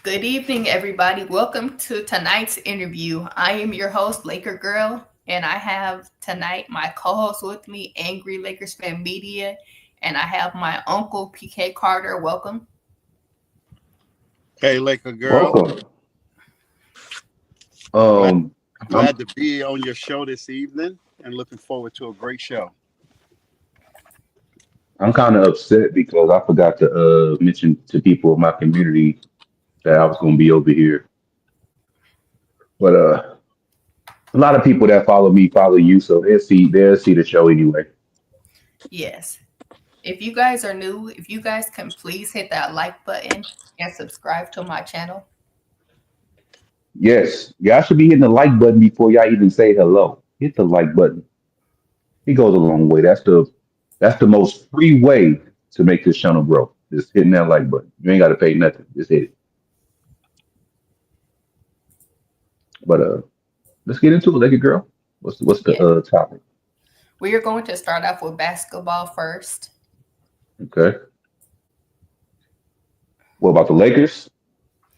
Good evening, everybody. Welcome to tonight's interview. I am your host, Laker Girl, and I have tonight my co host with me, Angry Lakers Fan Media, and I have my uncle, PK Carter. Welcome. Hey, Laker girl, Welcome. glad Um, I'm glad to be on your show this evening, and looking forward to a great show. I'm kind of upset because I forgot to mention to people in my community that I was going to be over here. But a lot of people that follow me follow you, so they'll see the show anyway. Yes. If you guys are new, if you guys can please hit that like button and subscribe to my channel. Yes, y'all should be hitting the like button before y'all even say hello. Hit the like button. It goes a long way. That's the most free way to make this channel grow. Just hitting that like button. You ain't got to pay nothing. Just hit it. But let's get into it, like it, girl. What's the Yes. topic? We are going to start off with basketball first. Okay. What about the Lakers?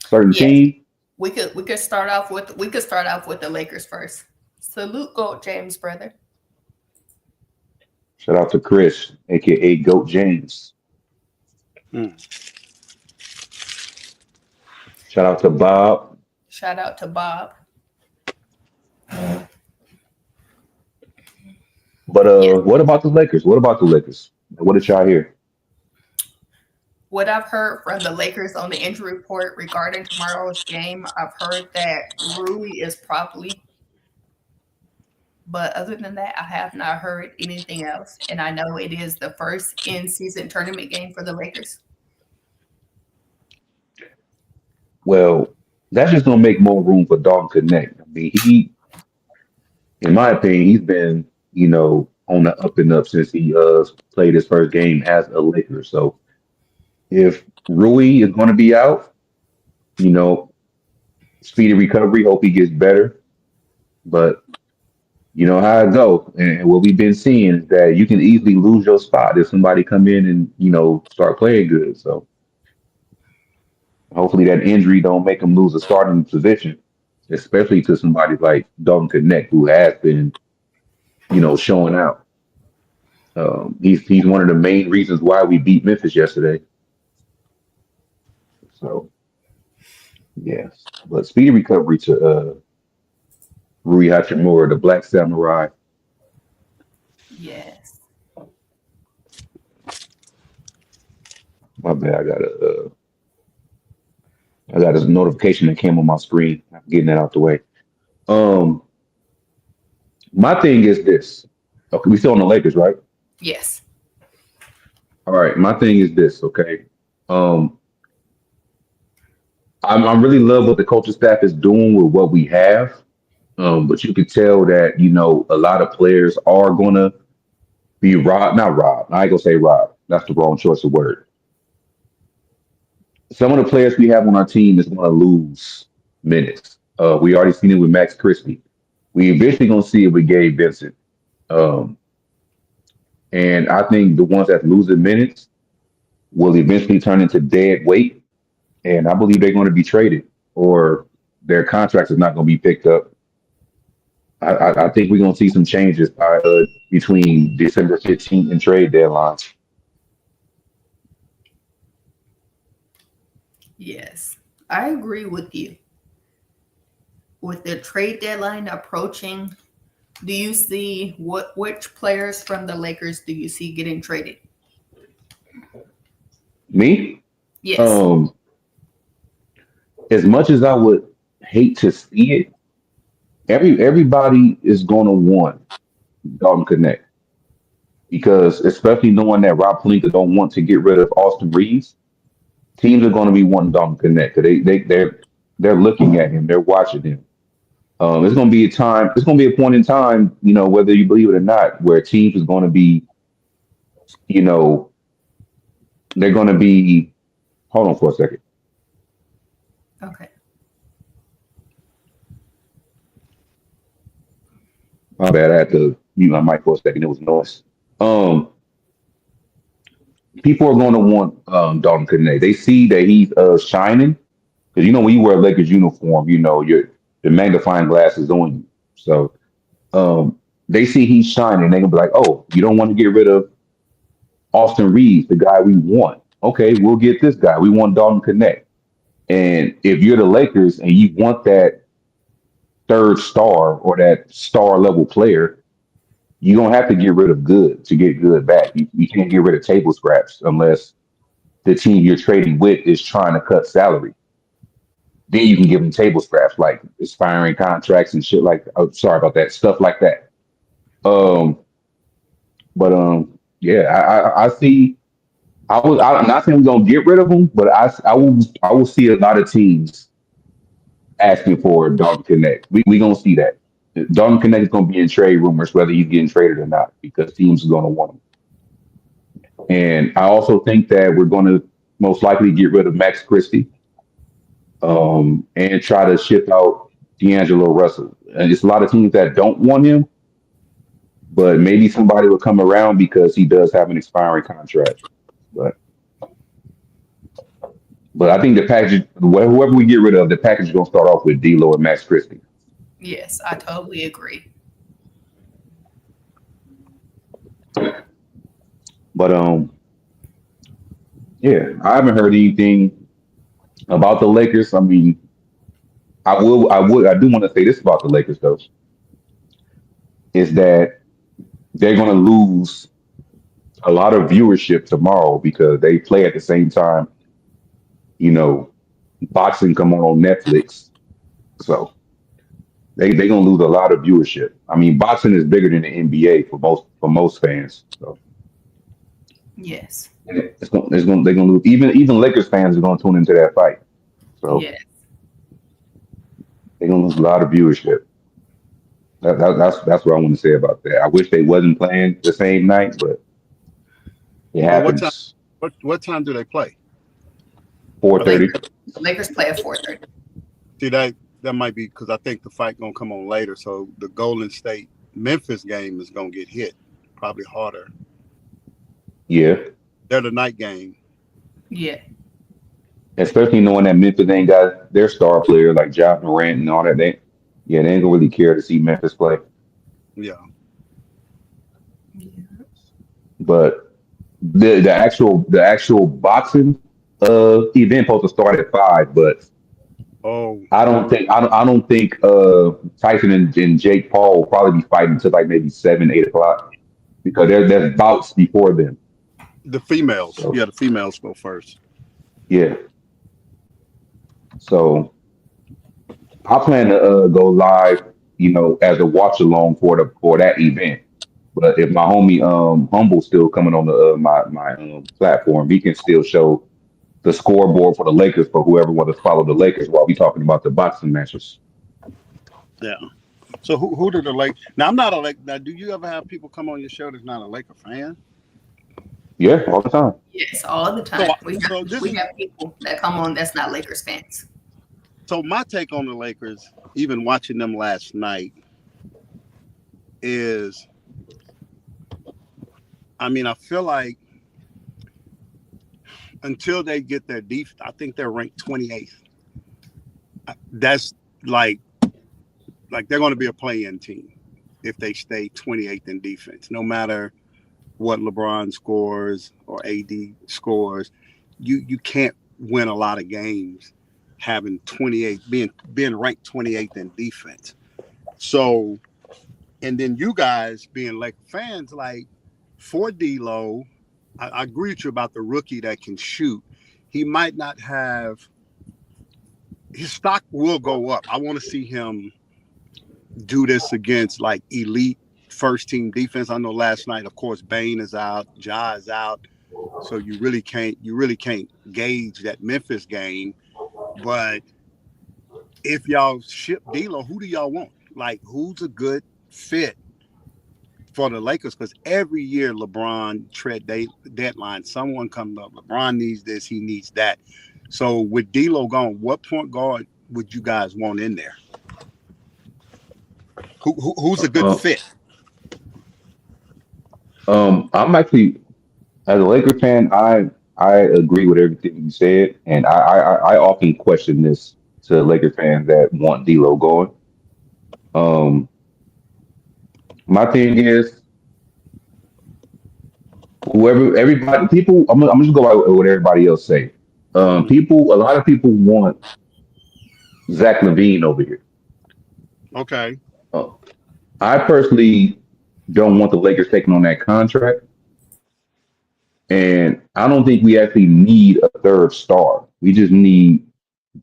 Certain Yes. team? We could start off with the Lakers first. Salute Gold James, brother. Shout out to Chris, aka Goat James. Hmm. Shout out to Bob. Shout out to Bob. But Yes. what about the Lakers? What about the Lakers? What did y'all hear? What I've heard from the Lakers on the injury report regarding tomorrow's game, I've heard that Rui is probably, but other than that, I have not heard anything else. And I know it is the first in season tournament game for the Lakers. Well, that's just gonna make more room for Dalton Connect. I mean, in my opinion, he's been, on the up and up since he played his first game as a Laker. So if Rui is gonna be out, you know, speedy recovery, hope he gets better. But you know how it go, and what we've been seeing is that you can easily lose your spot if somebody come in and start playing good. So hopefully that injury don't make him lose a starting position, especially to somebody like Dalton Connect who has been showing out. He's one of the main reasons why we beat Memphis yesterday. So yes, but speedy recovery to Rui Hachimura, the Black Samurai. Yes. My bad, I got a notification that came on my screen. I'm getting that out the way. Um, my thing is this. Okay, we still on the Lakers, right? Yes. All right. My thing is this. Okay. Um, I really love what the coaching staff is doing with what we have. But you could tell that a lot of players are gonna be robbed. Not robbed. I ain't gonna say robbed. That's the wrong choice of word. Some of the players we have on our team is gonna lose minutes. We already seen it with Max Christie. We eventually gonna see it with Gabe Vincent. Um, and I think the ones that losing minutes will eventually turn into dead weight, and I believe they're going to be traded or their contracts is not going to be picked up. I think we're going to see some changes between December 15th and trade deadline. Yes. I agree with you. With the trade deadline approaching, do you see which players from the Lakers do you see getting traded? Me, Yes. um, as much as I would hate to see it, everybody is going to want Dalton Connect because especially knowing that Rob Pelinka don't want to get rid of Austin Reeves, teams are going to be wanting Dalton Connect. 'Cause they're looking at him, they're watching him. It's going to be a time. It's going to be a point in time, whether you believe it or not, where teams is going to be, you know, they're going to be. Hold on for a second. Okay. My bad. I had to mute my mic for a second. It was noise. Um, People are going to want Dalton Connect. They see that he's shining Because when you wear a Lakers uniform, the magnifying glass is on you. So they see he's shining, they gonna be like, oh, you don't want to get rid of Austin Reeves, the guy we want. Okay, we'll get this guy. We want Dalton Connect. And if you're the Lakers and you want that third star or that star level player, you're gonna have to get rid of good to get good back. You can't get rid of table scraps unless the team you're trading with is trying to cut salary. Then you can give them table scraps like expiring contracts and shit like oh, sorry about that, stuff like that. Um, but yeah, I see. I'm not saying we're gonna get rid of him, but I will see a lot of teams asking for Dalton Connect. We gonna see that. Dalton Connect is gonna be in trade rumors whether he's getting traded or not because teams are gonna want him. And I also think that we're gonna most likely get rid of Max Christie and try to ship out D'Angelo Russell. And it's a lot of teams that don't want him, but maybe somebody will come around because he does have an expiring contract. But I think the package, whoever we get rid of, the package is gonna start off with D'Lo and Max Christie. Yes, I totally agree. But yeah, I haven't heard anything about the Lakers. I mean, I do want to say this about the Lakers though, is that they're gonna lose a lot of viewership tomorrow because they play at the same time. Boxing come on Netflix, so they gonna lose a lot of viewership. I mean, boxing is bigger than the NBA for most fans. So Yes. they're gonna lose. Even Lakers fans are gonna tune into that fight. So Yes. they're gonna lose a lot of viewership. That's what I want to say about that. I wish they wasn't playing the same night, but it Well, what time? happens. What time do they play? 4:30. Lakers play at 4:30. See that might be because I think the fight gonna come on later. So the Golden State Memphis game is gonna get hit probably harder. Yeah, They're the night game. Yeah. especially knowing that Memphis ain't got their star player like Ja Morant and all that. They ain't gonna really care to see Memphis play. Yeah. But the actual boxing event supposed to start at 5, but Oh, I don't think Tyson and Jake Paul will probably be fighting until like maybe 7, 8 o'clock because there's bouts before then. the females. So Yeah, the females go first. yeah, so I plan to go live, as a watch along for that event. But if my homie Humble's still coming on the my platform, he can still show the scoreboard for the Lakers for whoever wants to follow the Lakers while we talking about the boxing matches. Yeah. So who do the Lakers? Now I'm not a Laker. Now, do you ever have people come on your show that's not a Laker fan? Yeah, all the time. Yes, all the So time. this We is have people that come on that's not Lakers fans. so my take on the Lakers, even watching them last night, is I mean I feel like until they get their defense, I think they're ranked 28th. That's like they're going to be a play-in team if they stay 28th in defense. No matter what LeBron scores or AD scores, you can't win a lot of games having 28 being ranked 28th in defense. So, and then you guys being Laker fans, like for D'Lo, I agree with you about the rookie that can shoot. He might not have his stock will go up. I want to see him do this against like elite first team defense. I know last night, of course, Bane is out, Ja is out, so you really can't gauge that Memphis game. But if y'all ship D'Lo, who do y'all want? Like, who's a good fit for the Lakers? Because every year LeBron deadline, someone comes up. LeBron needs this, he needs that. So with D'Lo gone, what point guard would you guys want in there? Who's a good fit? I'm actually, as a Laker fan, I agree with everything you said, and I often question this to Laker fans that want D'Lo going. Um, my thing is, whoever, everybody, people, I'm just go by what everybody else say. Mhm. People, a lot of people want Zach Levine over here. Okay. Uh, I personally don't want the Lakers taking on that contract, and I don't think we actually need a third star. We just need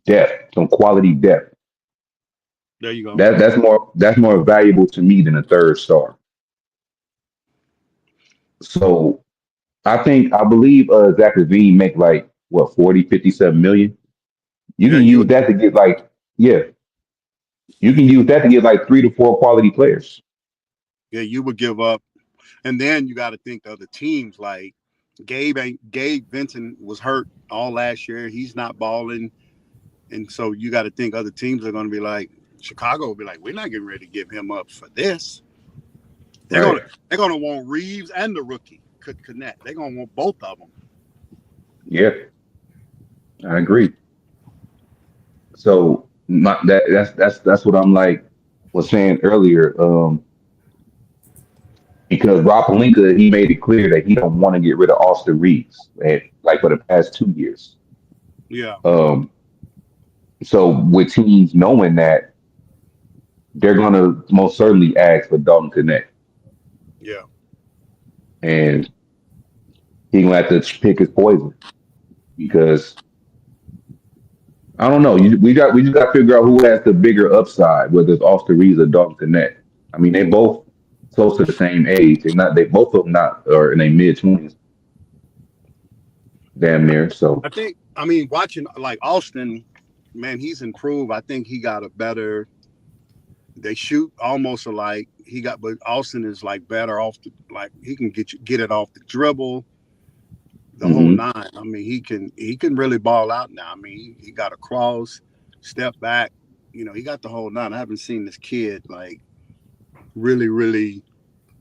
depth, some quality depth. There you go. That's more valuable to me than a third star. So I believe Zach Levine make like what 40, 57 million. You Yeah, can you use that to get like yeah, you can use that to get like 3 to 4 quality players. yeah, you would give up. And then you got to think of the teams like Gabe Vincent was hurt all last year. He's not balling. And so you got to think other teams are going to be like, Chicago will be like, we're not getting ready to give him up for this. They're Right. gonna they're gonna want Reeves and the rookie could connect. They're gonna want both of them. Yeah, I agree. So that's what I'm like was saying earlier. Because Rob Pelinka, he made it clear that he don't want to get rid of Austin Reeves, and like for the past 2 years. Yeah, Um, so with teams knowing that, they're gonna most certainly ask for Dalton Connect, yeah. and he gonna have to pick his poison because I don't know. We just got to figure out who has the bigger upside, whether it's Austin Reeves or Dalton Connect. I mean, they both close to the same age. They both of them not are in their mid 20s, damn near. So I think I mean watching like Austin, man, he's improved. I think he got a better. They shoot almost alike. He got, but Austin is like better off the like he can get it off the dribble, the whole hmm nine. I mean, he can really ball out now. I mean, he got a cross, step back. You know, he got the whole nine. I haven't seen this kid like really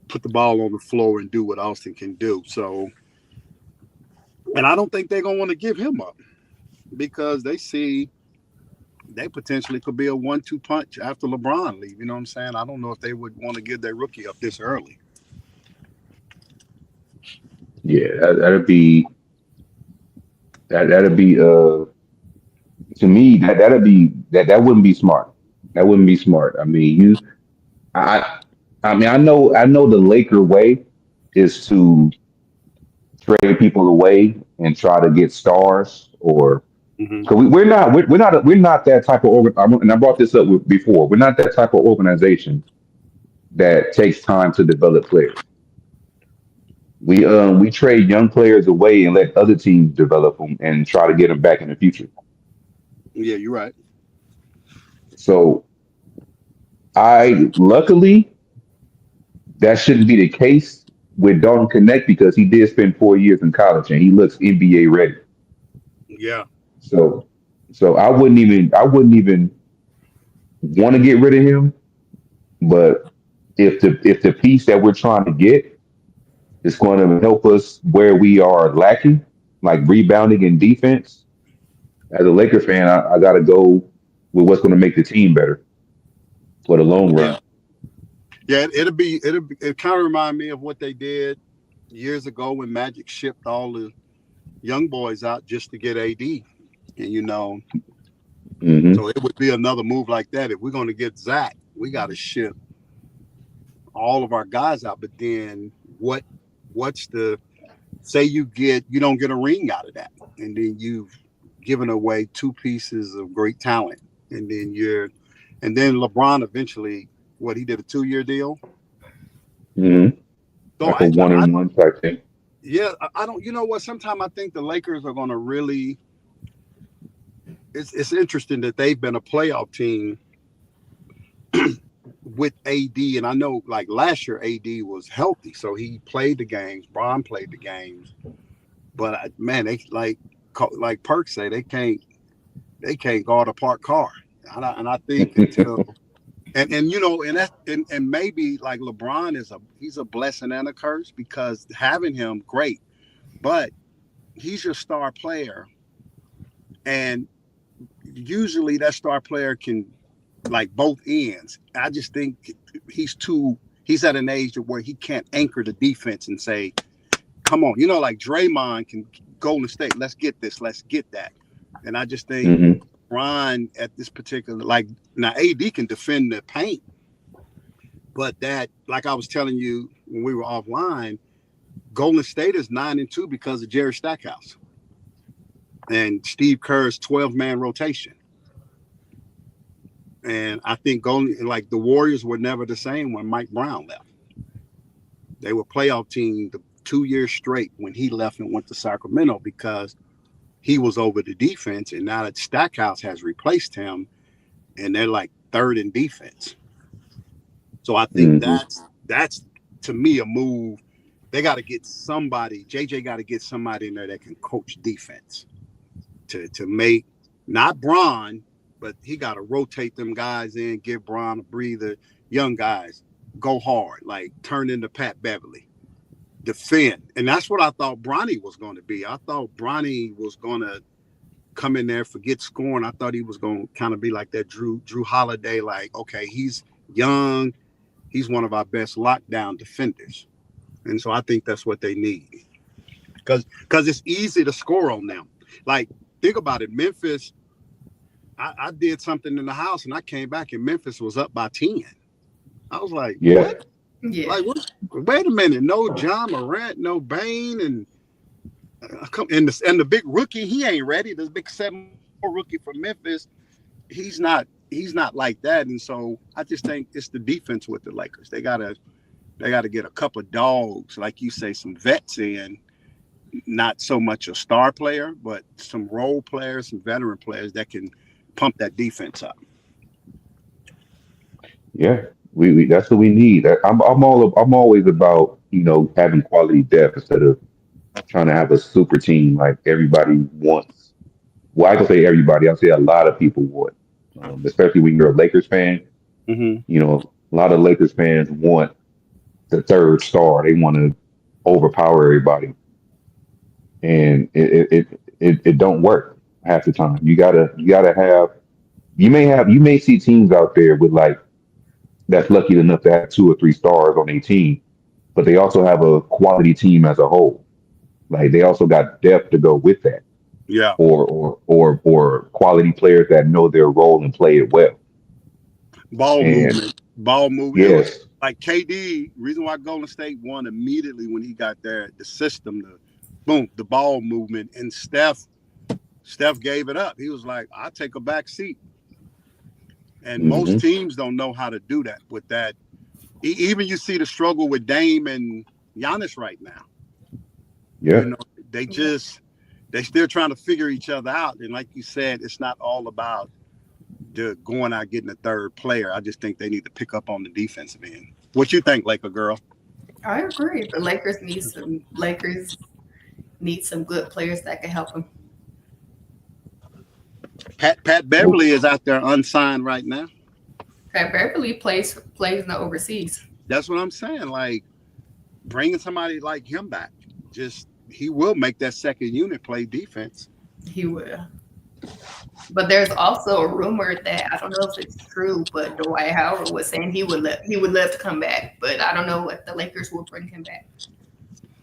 put the ball on the floor and do what Austin can do. So, and I don't think they're gonna want to give him up because they see they potentially could be a 1-2 punch after LeBron leave. You know what I'm saying? I don't know if they would want to give their rookie up this early. yeah, that'd be to me that wouldn't be smart. That wouldn't be smart. I mean, I I mean I know the Laker way is to trade people away and try to get stars or Mm-hmm. so we're not that type of and I brought this up before. We're not that type of organization that takes time to develop players. We trade young players away and let other teams develop them and try to get them back in the future. Yeah, you're right. So I luckily that shouldn't be the case with Dalton Connect because he did spend 4 years in college and he looks NBA ready. Yeah, So so I wouldn't even want to get rid of him. But if the piece that we're trying to get is going to help us where we are lacking, like rebounding and defense, as a Laker fan, I got to go with what's going to make the team better for the long yeah, run. yeah. It kind of remind me of what they did years ago when Magic shipped all the young boys out just to get AD, and hmm so it would be another move like that. If we're going to get Zach, we got to ship all of our guys out. But then what's the say you don't get a ring out of that, and then you've given away two pieces of great talent, and then LeBron eventually what he did a 2-year deal. hmm So Like a one I and one type thing. yeah I don't what sometimes I think the Lakers are going to really it's interesting that they've been a playoff team with AD, and I know like last year AD was healthy, so he played the games. Bron played the games, but man, they like Perk say they can't guard a parked car, and I think until and and maybe like LeBron he's a blessing and a curse because having him great, but he's your star player, and usually that star player can like both ends. I just think he's at an age where he can't anchor the defense and say, come on, like Draymond can Golden State, let's get this, let's get that. And I just think Mm-hmm. Ron at this particular, like now AD can defend the paint, but that, like I was telling you when we were offline, Golden State is 9-2 because of Jerry Stackhouse and Steve Kerr's 12-man rotation. And I think the Warriors were never the same when Mike Brown left. They were playoff team the 2 years straight when he left and went to Sacramento because he was over the defense. And now that Stackhouse has replaced him, and they're like third in defense. So I think that's to me a move. They got to get somebody. JJ got to get somebody in there that can coach defense to make not Bron, but he got to rotate them guys in, give Bron a breather. Young guys go hard, like turn into Pat Beverly, defend, and that's what I thought Bronny was going to be. I thought Bronny was going to come in there, forget scoring. I thought he was going to kind of be like that Drew Holiday, like, okay, he's young, he's one of our best lockdown defenders. And so I think that's what they need. Because it's easy to score on them. Like, think about it. Memphis, I did something in the house and I came back and Memphis was up by 10. I was like, what? Yeah. Like, what? Wait a minute. No John Morant, no Bane, and the big rookie, he ain't ready. The big 7 rookie from Memphis, he's not like that. And so I just think it's the defense with the Lakers. They gotta get a couple of dogs, like you say, some vets in, not so much a star player, but some role players, some veteran players that can pump that defense up. Yeah, we that's what we need. I'm always about having quality depth instead of trying to have a super team like everybody wants. Well, I can say everybody. I'll say a lot of people want, especially when you're a Lakers fan. Mm-hmm. A lot of Lakers fans want the third star. They want to overpower everybody, and it don't work half the time. You gotta have. You may see teams out there with like that's lucky enough to have 2 or 3 stars on a team, but they also have a quality team as a whole. Like they also got depth to go with that. Yeah. Or quality players that know their role and play it well. Ball movement. Yes. Like KD, reason why Golden State won immediately when he got there, the system, the ball movement, and Steph gave it up. He was like, I'll take a back seat. And most teams don't know how to do that with that. Even you see the struggle with Dame and Giannis right now. Yeah. They're still trying to figure each other out. And like you said, it's not all about going out getting a third player. I just think they need to pick up on the defensive end. What you think, Laker girl? I agree. The Lakers need some good players that can help them. Pat Beverly is out there unsigned right now. Pat Beverly plays in the overseas. That's what I'm saying. Like bringing somebody like him back, he will make that second unit play defense. He will. But there's also a rumor that I don't know if it's true, but Dwight Howard was saying he would love to come back, but I don't know if the Lakers will bring him back.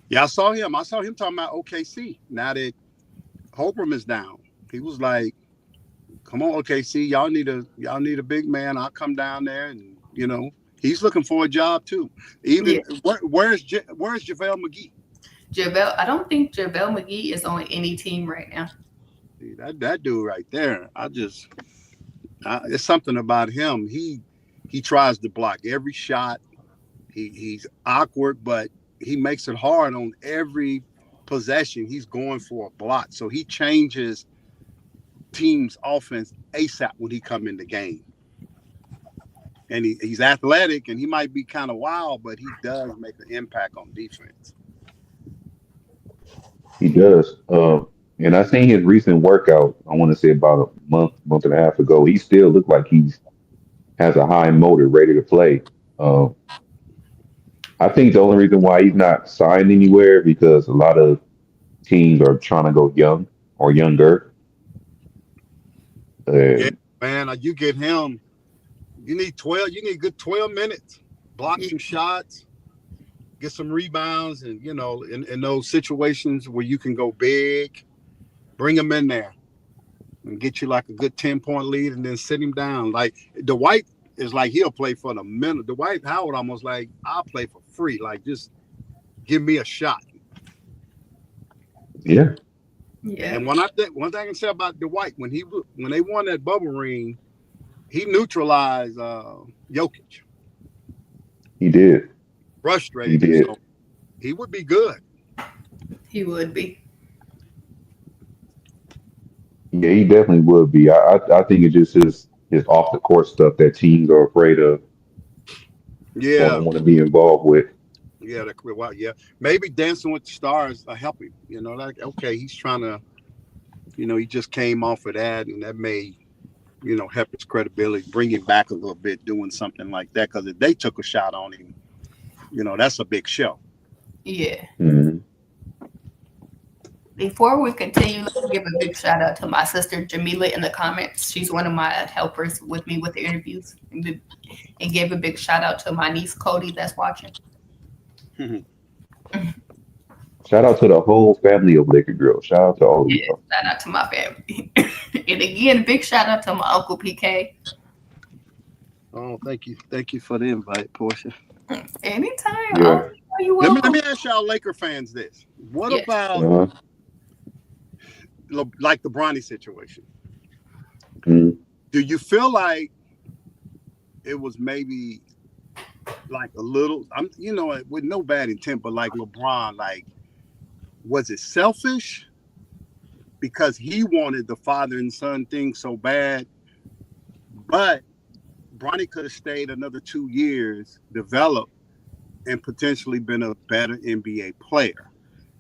Yeah, I saw him talking about OKC. Now that Holmgren is down, he was like, "Come on, OKC, y'all need a big man. I'll come down there." And he's looking for a job too. Where's JaVale McGee? I don't think JaVale McGee is on any team right now. See, that dude right there, it's something about him. He tries to block every shot. He's awkward, but he makes it hard on every possession. He's going for a block, so he changes team's offense ASAP when he come in the game. And he's athletic, and he might be kind of wild, but he does make an impact on defense. He does. And I seen his recent workout, I want to say about a month and a half ago. He still looked like has a high motor, ready to play. I think the only reason why he's not signed anywhere because a lot of teams are trying to go young or younger. Yeah, And man, you get him. You need 12. You need good 12 minutes. Block some shots, get some rebounds, and in those situations where you can go big, bring him in there and get you like a good 10-point lead, and then sit him down. Like Dwight is like he'll play for the minute. Dwight Howard almost like I'll play for free. Like just give me a shot. yeah, Yeah. And one thing I can say about Dwight when they won that bubble ring, he neutralized Jokic. he did. He Frustrated him, did. so he would be good. He would be. Yeah, he definitely would be. I think it's just his off the court stuff that teams are afraid of or Yeah, don't want to be involved with. yeah, yeah. Maybe Dancing with the Stars will help him. Like okay, he's trying to, he just came off of that, and that may, help his credibility, bring him back a little bit, doing something like that. Because if they took a shot on him, that's a big show. Yeah. Hmm. Before we continue, let me give a big shout out to my sister Jamila in the comments. She's one of my helpers with me with the interviews, and gave a big shout out to my niece Cody that's watching. Shout out to the whole family of Liquor Girl. Shout out to all of Yeah, y'all. shout out to my family. And again, big shout out to my uncle PK. Oh, thank you for the invite, Portia. Anytime. Yeah. Oh, you Let welcome. me ask y'all Laker fans this: what Yes. about Uh-huh. like the Bronny situation? Mhm. Do you feel like it was maybe like a little, with no bad intent, but like LeBron, like, was it selfish because he wanted the father and son thing so bad, but Bronny could have stayed another 2 years, developed, and potentially been a better NBA player.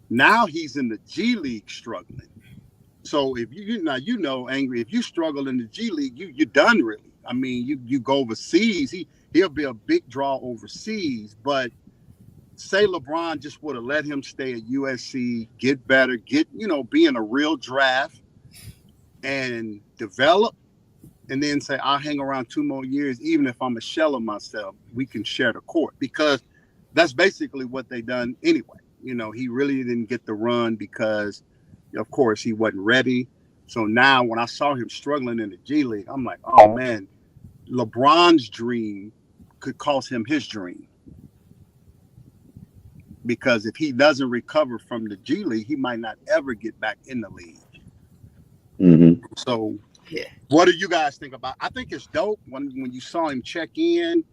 Now he's in the G League struggling. So if Angry, if you struggle in the G League, you're done really. I mean, you go overseas, he'll be a big draw overseas. But say LeBron just would have let him stay at USC, get better, be in a real draft and develop, and then say, I'll hang around 2 more years, even if I'm a shell of myself, we can share the court. Because that's basically what they done anyway. He really didn't get the run because, of course, he wasn't ready. So now when I saw him struggling in the G League, I'm like, oh, man, LeBron's dream could cost him his dream. Because if he doesn't recover from the G League, he might not ever get back in the league. Mm-hmm. So Yeah. what do you guys think about? I think it's dope when you saw him check in,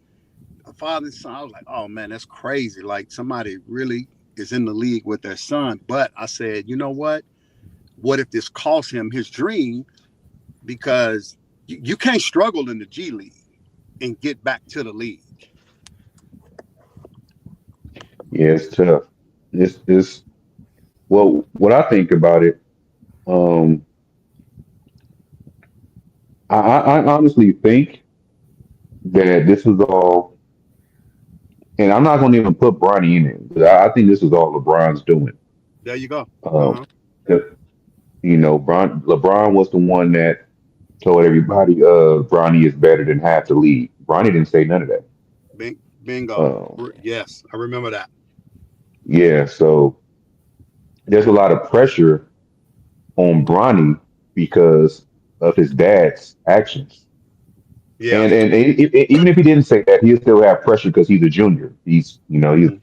a father and son. I was like, oh, man, that's crazy. Like somebody really is in the league with their son. But I said, you know what? What if this costs him his dream? Because you can't struggle in the G League and get back to the league. Yeah, it's tough. It's well, what I think about it, um, I honestly think that this was all, and I'm not going to even put Bronny in it, but I think this was all LeBron's doing. There you go. Um, LeBron was the one that told everybody, Bronny is better than half the league. Bronny didn't say none of that. Bingo. Um, Yes, I remember that. yeah, so there's a lot of pressure on Bronny because of his dad's actions. Yeah. Even if he didn't say that, he'll still have pressure because he's a junior. He's many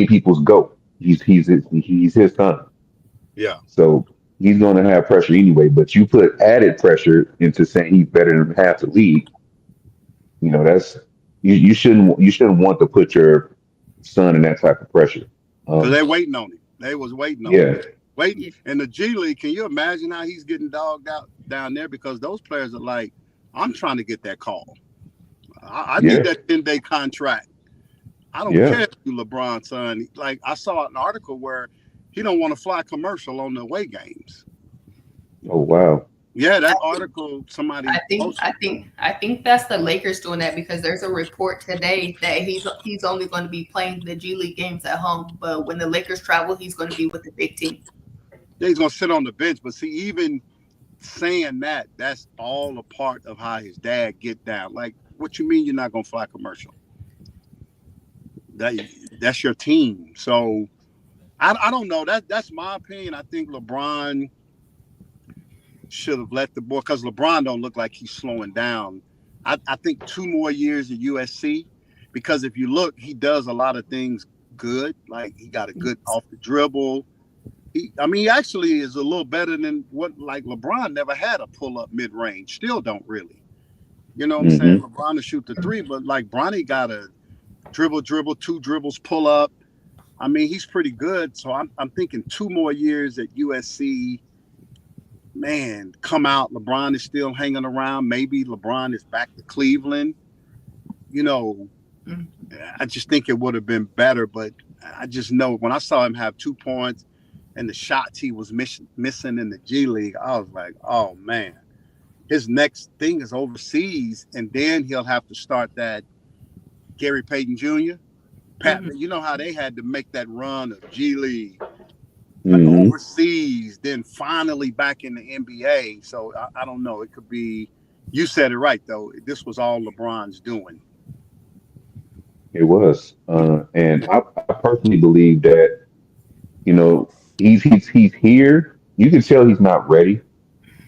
people's GOAT. He's his son. Yeah. So he's going to have pressure anyway. But you put added pressure into saying he's better than half the league. That's you shouldn't want to put your son in that type of pressure. Because they're waiting on him. They was waiting on him. Yeah, Waiting. In the G League, can you imagine how he's getting dogged out down there? Because those players are like, I'm trying to get that call. I yeah, need that 10-day contract. I don't yeah. care if you LeBron's son. Like I saw an article where he don't want to fly commercial on the away games. Oh wow. Yeah, that article somebody posted. I think that's the Lakers doing that because there's a report today that he's only going to be playing the G League games at home, but when the Lakers travel, he's going to be with the big team. Yeah, he's gonna sit on the bench. But see, even saying that, that's all a part of how his dad get down. Like, what you mean you're not gonna fly commercial? That that's your team. So I don't know. That's my opinion. I think LeBron should have let the boy because LeBron don't look like he's slowing down. I think 2 more years at USC because if you look, he does a lot of things good. Like he got a good off the dribble. He actually is a little better than what like LeBron never had a pull up mid range. Still don't really. You know what I'm saying? LeBron to shoot the three, but like Bronny got a dribble, 2 dribbles, pull up. I mean, he's pretty good. So I'm thinking 2 more years at USC. Man, come out. LeBron is still hanging around. Maybe LeBron is back to Cleveland. You know, I just think it would have been better. But I just know when I saw him have 2 points and the shots he was missing in the G League, I was like, oh, man. His next thing is overseas, and then he'll have to start that Gary Payton Jr. Pat, you know how they had to make that run of G League, overseas, then finally back in the NBA. So I don't know. It could be. You said it right though. This was all LeBron's doing. It was, and I personally believe that he's here. You can tell he's not ready,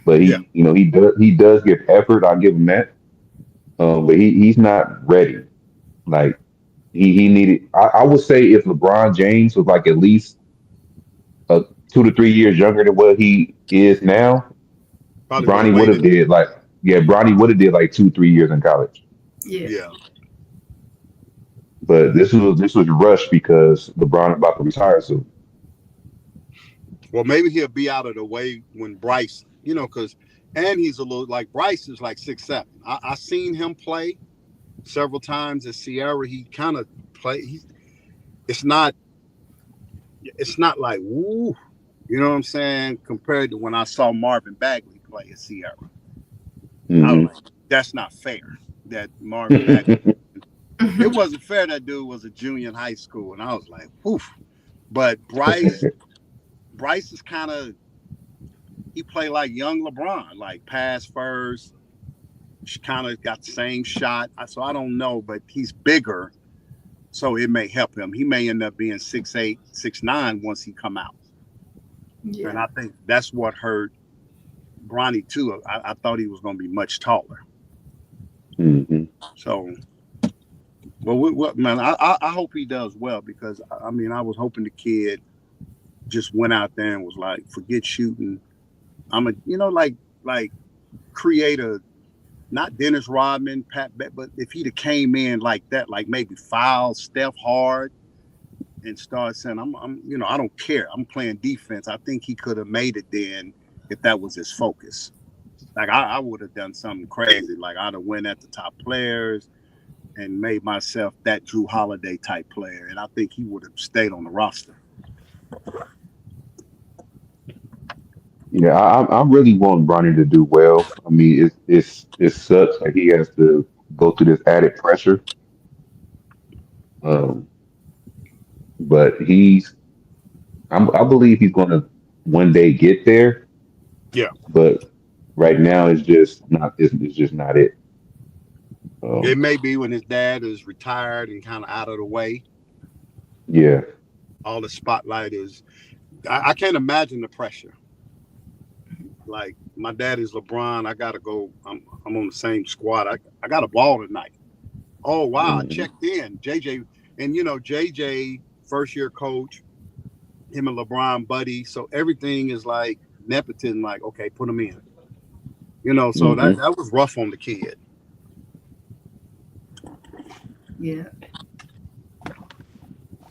but he does give effort. I'll give him that. But he's not ready. Like he needed. I would say if LeBron James was like at least 2 to 3 years younger than what he is now, Probably Bronny would have did like Bronny would have did like 2 3 years in college. Yeah. But this was rushed because LeBron about to retire soon. Well, maybe he'll be out of the way when Bryce, and he's a little like Bryce is like 6'7". I seen him play several times at Sierra. He kind of play. It's not like woo, you know what I'm saying? Compared to when I saw Marvin Bagley play at Sierra, I was like, that's not fair. That Marvin Bagley. It wasn't fair. That dude was a junior in high school, and I was like, woof. But Bryce is kind of, he played like young LeBron, like pass first. She kind of got the same shot. So I don't know, but he's bigger, so it may help him. He may end up being 6'8", 6'9" once he come out. Yeah. And I think that's what hurt Bronny too. I thought he was going to be much taller. So, well, man, I hope he does well because I was hoping the kid just went out there and was like, forget shooting. I'm like create a, not Dennis Rodman, Pat Beck, but if he'd have came in like that, like maybe foul Steph hard and start saying, I don't care. I'm playing defense. I think he could have made it then if that was his focus. Like I would have done something crazy. Like I'd have went at the top players and made myself that Drew Holiday type player. And I think he would have stayed on the roster. Yeah, I really want Bronny to do well. I mean, it sucks like he has to go through this added pressure. But I believe he's going to one day get there. Yeah. But right now, it's just not. It's just not it. It may be when his dad is retired and kind of out of the way. Yeah. All the spotlight is. I can't imagine the pressure. Like my dad is LeBron. I gotta go. I'm on the same squad. I got a ball tonight. Oh wow! I checked in. JJ, and JJ, first year coach. Him and LeBron buddy. So everything is like nepotism. Like okay, put him in. So that was rough on the kid. Yeah.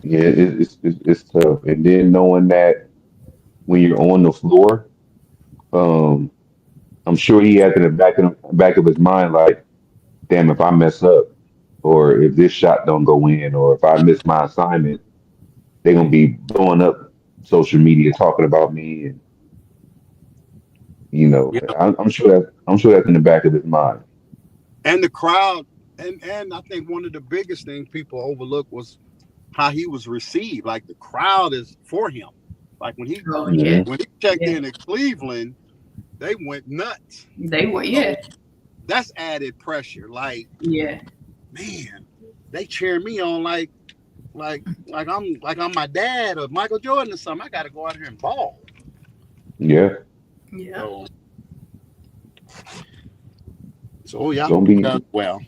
Yeah, it's tough, and then knowing that when you're on the floor. I'm sure he had in the back of his mind, like, damn, if I mess up, or if this shot don't go in, or if I miss my assignment, they're gonna be blowing up social media talking about me. And You know, Yeah. I'm sure that's in the back of his mind. And the crowd, and I think one of the biggest things people overlook was how he was received. Like the crowd is for him. Like Oh yeah, Hmm. when he checked yeah. in Cleveland, they went nuts. They were, So yeah, that's added pressure. Like, yeah, man, they cheer me on like I'm my dad or Michael Jordan or something. I got to go out here and ball. Yeah, yeah. So yeah, gonna he be does well.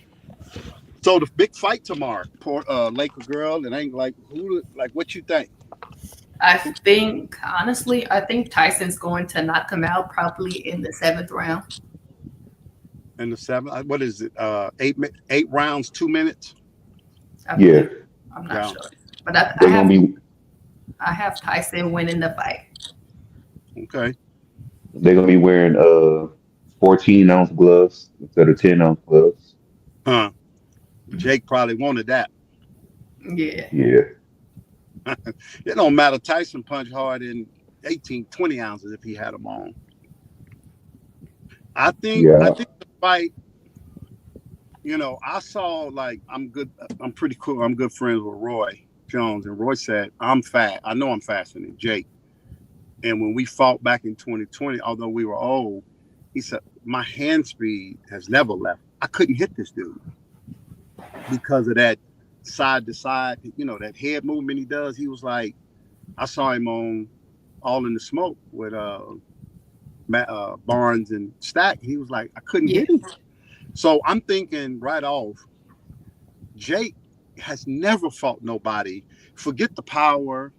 So the big fight tomorrow, poor Laker girl, and ain't like who like what you think I think honestly, I think Tyson's going to knock him out probably in the seventh round. in the seventh? What is it? 8 rounds, 2 minutes. I yeah. believe. I'm not Yeah. sure, but I, I They're gonna have be I have Tyson winning the fight. Okay. they're gonna be wearing 14-ounce gloves instead of 10-ounce gloves. Huh. Jake probably wanted that. Yeah, Yeah, It don't matter. Tyson punched hard in 18, 20 ounces if he had them on. I yeah. think the fight, I saw like I'm pretty cool. I'm good friends with Roy Jones, and Roy said, I'm fast. I know I'm faster than Jake. And when we fought back in 2020, although we were old, he said, my hand speed has never left. I couldn't hit this dude because of that side to side, that head movement he does. He was like, I saw him on All in the Smoke with Matt, Barnes and Stack. He was like, I couldn't yeah, hit him. So I'm thinking right off, Jake has never fought nobody. Forget the power,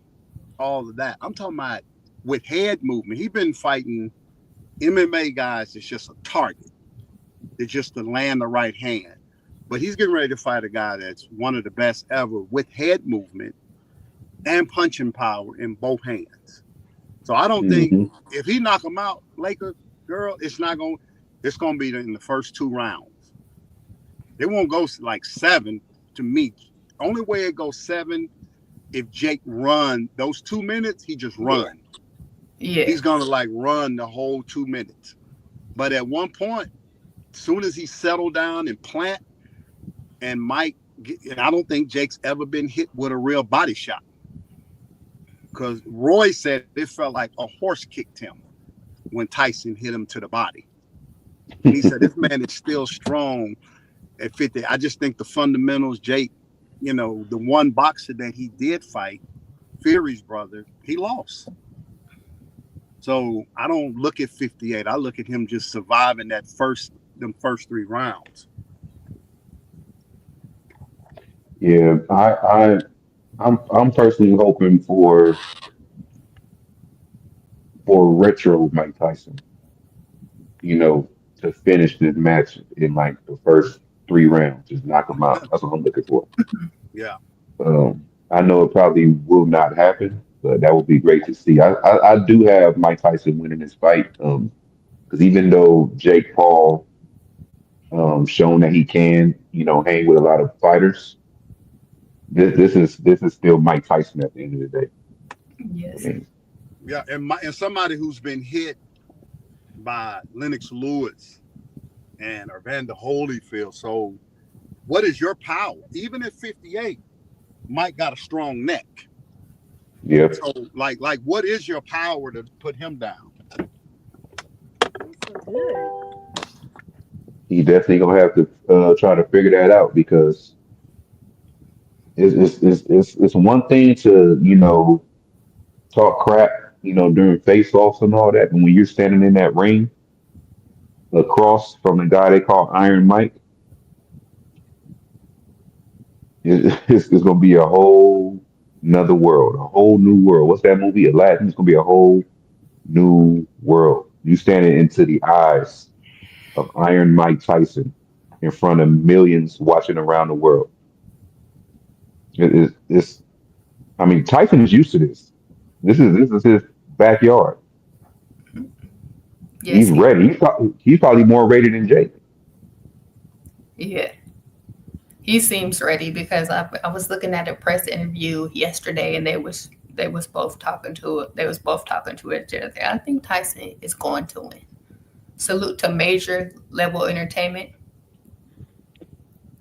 all of that. I'm talking about with head movement. He's been fighting MMA guys. It's just a target. It's just to land the right hand. But he's getting ready to fight a guy that's one of the best ever with head movement and punching power in both hands. So I don't think Hmm. if he knock him out, Laker girl, it's gonna be in the first 2 rounds. It won't go like 7 to me. Only way it goes 7 if Jake run those 2 minutes, he just yeah, run. yeah, He's gonna like run the whole 2 minutes. But at one point, as soon as he settled down and plant and and I don't think Jake's ever been hit with a real body shot. Because Roy said it felt like a horse kicked him when Tyson hit him to the body. And he said, this man is still strong at 50. I just think the fundamentals, Jake, the one boxer that he did fight, Fury's brother, he lost. So I don't look at 58. I look at him just surviving them first 3 rounds. Yeah, I'm personally hoping for retro Mike Tyson, to finish this match in like the first 3 rounds, just knock him out. That's what I'm looking for. Yeah. I know it probably will not happen, but that would be great to see. I do have Mike Tyson winning this fight, because even though Jake Paul shown that he can, hang with a lot of fighters, this is still Mike Tyson at the end of the day. I yes, mean, Yeah. And somebody who's been hit by Lennox Lewis and Evander Holyfield. So what is your power? Even at 58, Mike got a strong neck. yeah, So like what is your power to put him down? he definitely gonna have to try to figure that out because it's one thing to talk crap during face offs and all that, and when you're standing in that ring across from the guy they call Iron Mike, it's gonna be a whole another world, a whole new world. What's that movie? Aladdin. It's gonna be a whole new world. You standing into the eyes of Iron Mike Tyson in front of millions watching around the world. It's I mean, Tyson is used to this. This is his backyard. yes, He's ready. He's probably more ready than Jake. yeah. He seems ready because I was looking at a press interview yesterday, and they was both talking to each other. I think Tyson is going to win. Salute to Major Level Entertainment.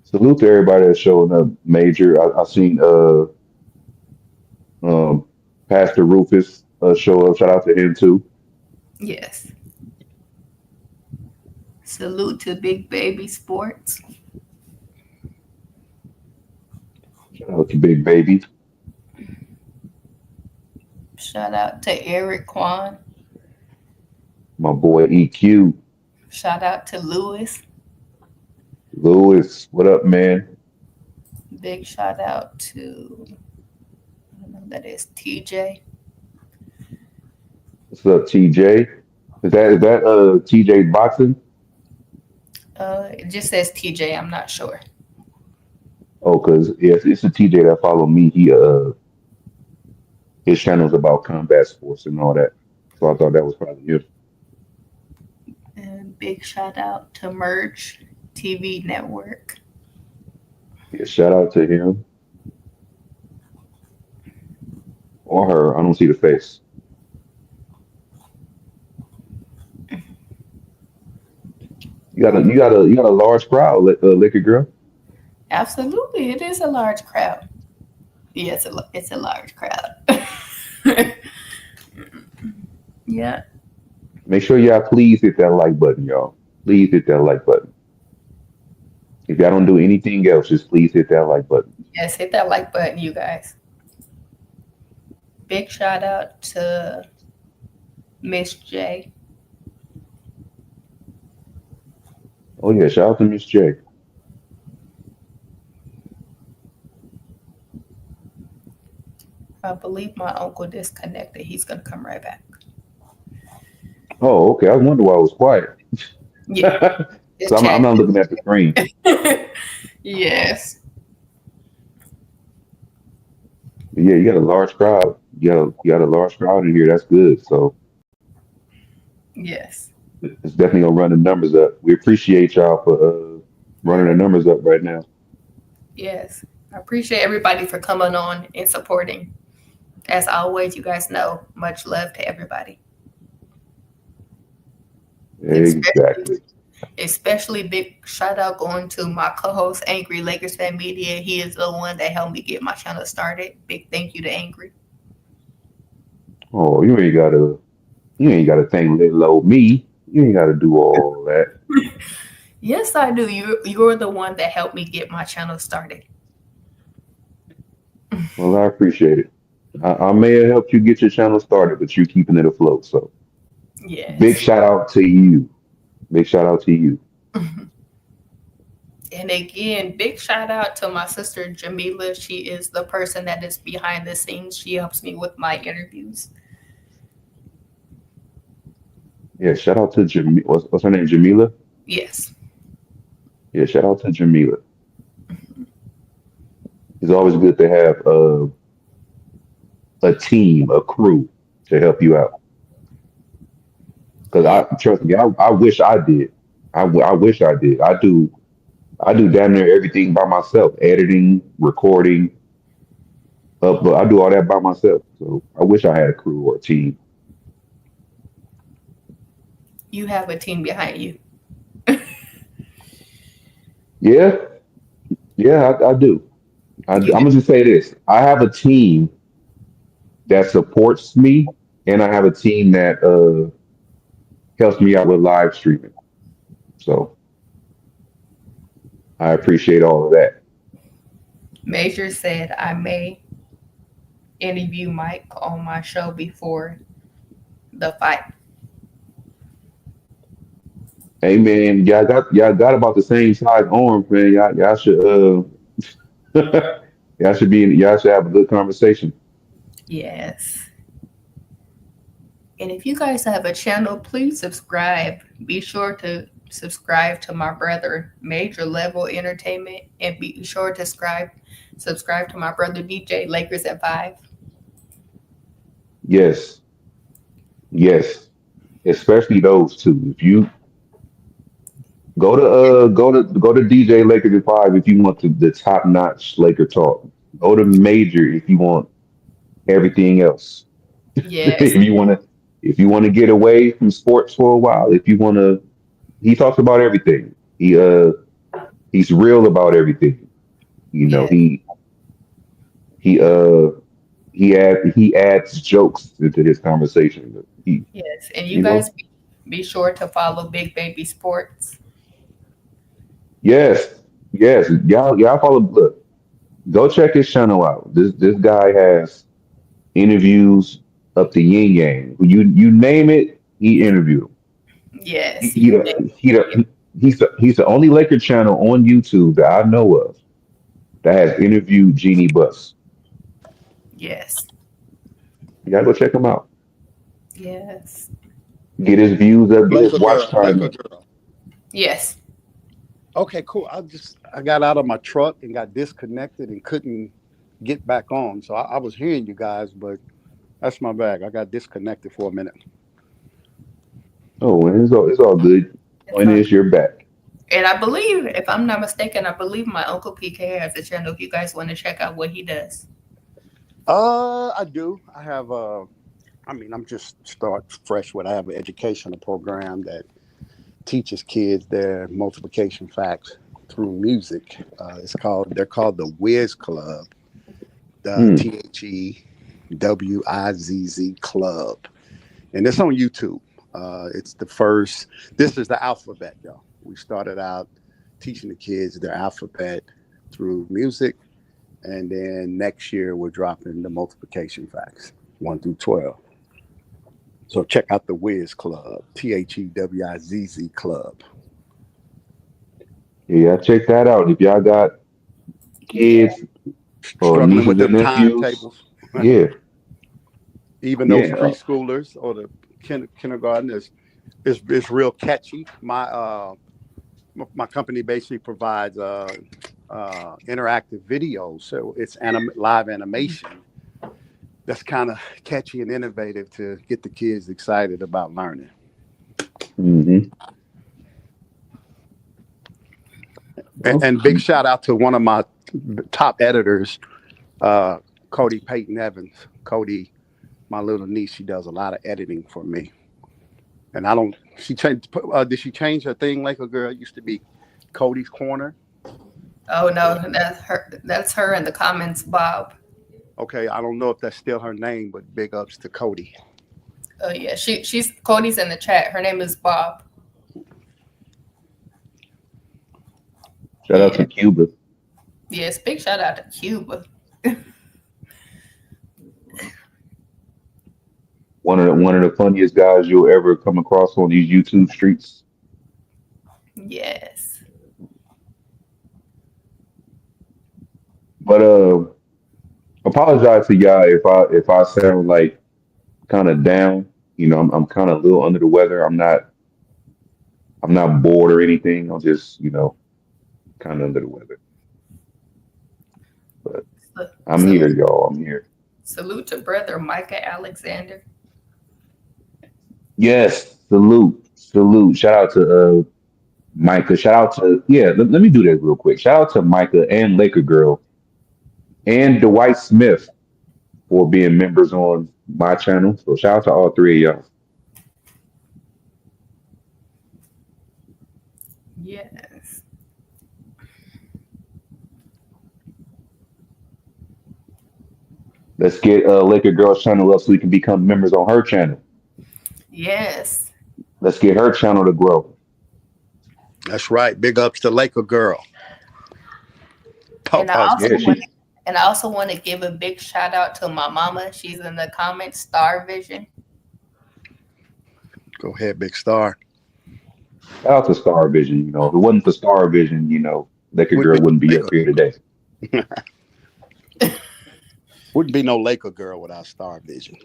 Salute to everybody that's showing up. Major, I seen um Pastor Rufus show up. Shout out to him too. Yes. Salute to Big Baby Sports. Shout out to Big Baby. Shout out to Eric Kwan. My boy EQ. Shout out to Lewis. Lewis, what up, man? Big shout out to, I don't know who that is, TJ. What's up, TJ? Is that TJ boxing? It just says TJ. I'm not sure. Oh, cause yes, it's a TJ that follow me. His channel's about combat sports and all that. So I thought that was probably him. And big shout out to Merge TV Network. Yeah, shout out to him or her. I don't see the face. You got a large crowd, Liquor Girl. Absolutely, it is a large crowd. Yeah, it's a large crowd. Yeah. Make sure y'all please hit that like button, y'all. Please hit that like button. If y'all don't do anything else, just please hit that like button. Yes, hit that like button, you guys. Big shout out to Miss J. Oh yeah, shout out to Miss J. I believe my uncle disconnected. He's gonna come right back. Oh, okay. I wonder why I was quiet. Yeah, So just I'm check. not looking at the screen. Yes, But yeah, you got a large crowd. You got a large crowd in here. That's good. So yes, it's definitely gonna run the numbers up. We appreciate y'all for running the numbers up right now. yes. I appreciate everybody for coming on and supporting. As always, you guys know, much love to everybody. Exactly. Especially big shout out going to my co-host Angry Lakers Fan Media. He is the one that helped me get my channel started. Big thank you to Angry. Oh, you ain't gotta thank little old me. You ain't gotta do all that. Yes, I do. You're the one that helped me get my channel started. Well, I appreciate it. I may have helped you get your channel started, but you keeping it afloat. So big Yes. shout out to you. Big shout out to you. And again, big shout out to my sister Jamila. She is the person that is behind the scenes. She helps me with my interviews. Yeah, shout out to what's her name? Jamila? Yes. Yeah, shout out to Jamila. It's always good to have a team, a crew to help you out. Because Yeah. I trust me, I wish I did. I wish I did. I do damn near everything by myself, editing, recording, but I do all that by myself. So I wish I had a crew or a team. You have a team behind you. Yeah, yeah, I do. I'm You have, gonna just say this: I have a team that supports me, and I have a team that helps me out with live streaming. So I appreciate all of that. Major said I may interview Mike on my show before the fight. Hey man, y'all got about the same size arms, man. Y'all should y'all should have a good conversation. Yes. And if you guys have a channel, please subscribe. Be sure to subscribe to my brother, Major Level Entertainment, and be sure to subscribe to my brother DJ Lakers at 5. Yes, yes, especially those two. If you go to DJ Lakers at 5 if you want the top notch Laker talk. Go to Major if you want everything else. Yes. if you want to if you want to get away from sports for a while, if you want to, he talks about everything. He's real about everything. You know, Yeah. he he adds jokes into his conversation. Yes. And you You know, guys be sure to follow Big Baby Sports. yes, yes, y'all follow. Look, go check his channel out. This guy has interviews up to yin yang. You name it, he interviewed him. He, Yes, he, you the- he, did. the- he's the only Laker channel on YouTube that I know of that has interviewed Jeannie Buss. Yes. You gotta go check him out. Yes. Get his views up, get his Laker watch girl, time Laker up. girl. Yes. Okay, cool. I got out of my truck and got disconnected and couldn't get back on. So I was hearing you guys, but that's my bag. I got disconnected for a minute. Oh, and it's all good. It's Point all is, you're back. And I believe, if I'm not mistaken, I believe my Uncle PK has a channel if you guys want to check out what he does. I do. I have I'm just start fresh with. I have an educational program that teaches kids their multiplication facts through music. They're called the Wiz Club, the Hmm. THEWIZZ Club, and it's on YouTube. It's the first. This is the alphabet, y'all. We started out teaching the kids their alphabet through music, and then next year we're dropping the multiplication facts 1 through 12. So check out the Wiz Club, THEWIZZ Club. Yeah, check that out. If y'all got Yeah. kids or Struggling with nieces and them nephews, timetables. yeah, Even those yeah. preschoolers or the kindergarten is real catchy. My company basically provides interactive videos, so it's live animation that's kind of catchy and innovative to get the kids excited about learning. Hmm. And big shout out to one of my top editors, Cody Payton Evans. Cody, my little niece, she does a lot of editing for me. And I don't. She changed. Did she change her thing? Like a girl it used to be, Cody's Corner. Oh no, that's her. That's her in the comments, Bob. Okay, I don't know if that's still her name, but big ups to Cody. Oh yeah, she's Cody's in the chat. Her name is Bob. Shout out to Cuba. Yes, big shout out to Cuba. One of the funniest guys you'll ever come across on these YouTube streets. Yes. But apologize to y'all if I sound like kind of down. You know, I'm kind of a little under the weather. I'm not bored or anything. I'm just, kind of under the weather. But I'm here, Salute, y'all. I'm here. salute to brother Micah Alexander. Yes, salute. Shout out to Micah. Shout out to let me do that real quick. Shout out to Micah and Laker Girl and Dwight Smith for being members on my channel. So shout out to all three of y'all. Yes. Let's get Laker Girl's channel up so we can become members on her channel. Yes. Let's get her channel to grow. That's right. Big ups to Laker Girl. And I also Yeah, want she, and I also want to give a big shout out to my mama. She's in the comments, Star Vision. Go ahead, Big Star. shout out to Star Vision. If it wasn't for Star Vision, Laker Would Girl be wouldn't be up Laker. here today. Wouldn't be no Laker Girl without Star Vision.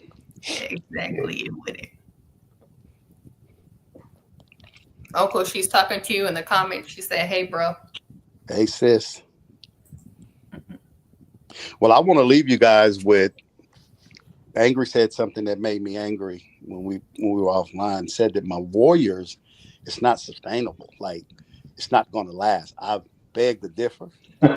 Exactly, it wouldn't. Uncle, she's talking to you in the comments. She said, "Hey, bro." Hey, sis. Well, I want to leave you guys with. Angry said something that made me angry when we were offline. Said that my Warriors, it's not sustainable. Like it's not going to last. I beg to differ. I